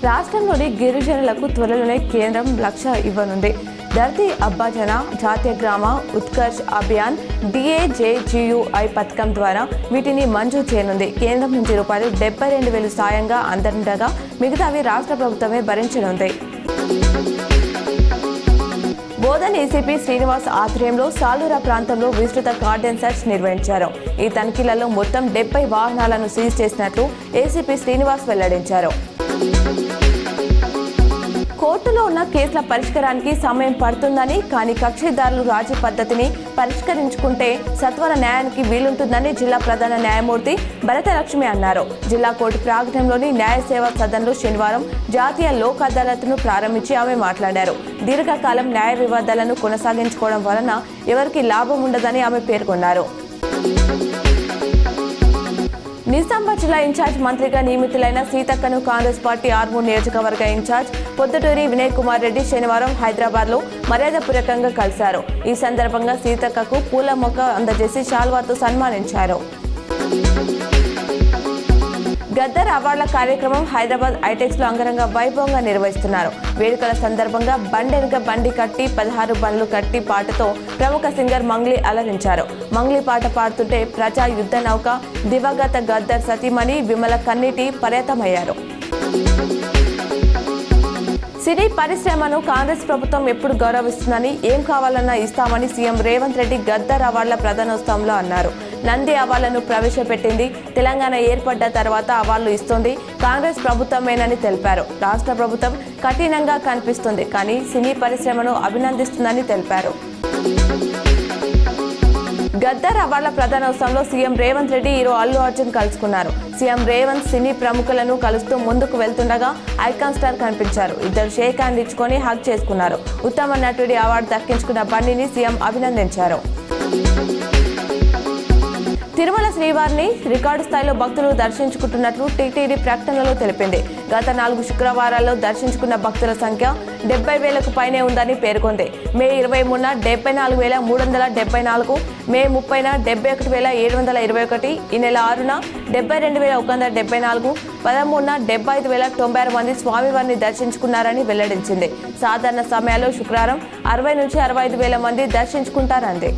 రాష్ట్రంలోని గిరిజనులకు త్వరలోనే కేంద్రం లక్ష ఇవ్వనుంది. ధర్తీ అబ్బా జన జాతీయ గ్రామ ఉత్కర్ష్ అభియాన్ DAJGUI పథకం ద్వారా వీటిని మంజూరు చేయనుంది. కేంద్రం నుంచి రూపాయలు 72,000 సాయంగా అందనుండగా మిగతావి రాష్ట్ర ప్రభుత్వమే భరించనుంది. బోధన్ ఏసీపీ శ్రీనివాస్ ఆధ్వర్యంలో సాలూరా ప్రాంతంలో విస్తృత కార్డన్ సెర్చ్ నిర్వహించారు. ఈ తనిఖీలలో మొత్తం 70 వాహనాలను సీజ్ చేసినట్లు ఏసీపీ శ్రీనివాస్ వెల్లడించారు. కోర్టులో ఉన్న కేసుల పరిష్కారానికి సమయం పడుతుందని, కానీ కక్షిదారులు రాజీ పద్ధతిని పరిష్కరించుకుంటే సత్వర న్యాయానికి వీలుంటుందని జిల్లా ప్రధాన న్యాయమూర్తి భరతలక్ష్మి అన్నారు. జిల్లా కోర్టు ప్రాంగణంలోని న్యాయ సేవా సదన్లో శనివారం జాతీయ లోక్ అదాలత్ను ప్రారంభించి ఆమె మాట్లాడారు. దీర్ఘకాలం న్యాయ వివాదాలను కొనసాగించుకోవడం వలన ఎవరికి లాభం ఉండదని ఆమె పేర్కొన్నారు. నిజామాబాద్ జిల్లా ఇన్ఛార్జ్ మంత్రిగా నియమితులైన సీతక్కను కాంగ్రెస్ పార్టీ ఆర్మూర్ నియోజకవర్గ ఇన్ఛార్జ్ పొద్దుటూరి వినయ్ కుమార్ రెడ్డి శనివారం హైదరాబాద్లో మర్యాదపూర్వకంగా కలిశారు. ఈ సందర్భంగా సీతక్కకు పూల మొక్క అందజేసి శాల్వాతో సన్మానించారు. గద్దర్ అవార్డుల కార్యక్రమం హైదరాబాద్ ఐటెక్స్ లో అంగరంగ వైభవంగా నిర్వహిస్తున్నారు. వేడుకల సందర్భంగా బండెనక బండి కట్టి 16 బండ్లు కట్టి పాటతో ప్రముఖ సింగర్ మంగ్లీ అలరించారు. మంగ్లీ పాట పాడుతుంటే ప్రజా యుద్ధ నౌక దివంగత గద్దర్ సతీమణి విమల కన్నీటి పర్యతమయ్యారు. సినీ పరిశ్రమను కాంగ్రెస్ ప్రభుత్వం ఎప్పుడు గౌరవిస్తుందని, ఏం కావాలన్నా ఇస్తామని సీఎం రేవంత్ రెడ్డి గద్దర్ అవార్డుల ప్రధానోత్సవంలో అన్నారు. నంది అవార్డులను ప్రవేశపెట్టింది తెలంగాణ ఏర్పడ్డ తర్వాత అవార్డులు ఇస్తుంది కాంగ్రెస్ ప్రభుత్వమేనని తెలిపారు. రాష్ట్ర ప్రభుత్వం కఠినంగా కనిపిస్తుంది, కానీ సినీ పరిశ్రమను అభినందిస్తుందని తెలిపారు. గద్దర్ అవార్డుల ప్రధానోత్సవంలో సీఎం రేవంత్ రెడ్డి హీరో అల్లు అర్జున్ కలుసుకున్నారు. సీఎం రేవంత్ సినీ ప్రముఖులను కలుస్తూ ముందుకు వెళ్తుండగా ఐకాన్ స్టార్ కనిపించారు. ఇద్దరు షేక్ హ్యాండ్ ఇచ్చుకొని హగ్ చేసుకున్నారు. ఉత్తమ నటుడి అవార్డు దక్కించుకున్న బండిని సీఎం అభినందించారు. తిరుమల శ్రీవారిని రికార్డు స్థాయిలో భక్తులు దర్శించుకుంటున్నట్లు టీటీడీ ప్రకటనలో తెలిపింది. గత 4 శుక్రవారాల్లో దర్శించుకున్న భక్తుల సంఖ్య 70,000కు పైనే ఉందని పేర్కొంది. మే 23న 74,374, మే 30న 71,721, ఈ నెల 6న 72,174, 13న 75,096 మంది స్వామివారిని దర్శించుకున్నారని వెల్లడించింది. సాధారణ సమయాల్లో శుక్రవారం 60 నుంచి 65,000 మంది దర్శించుకుంటారంది.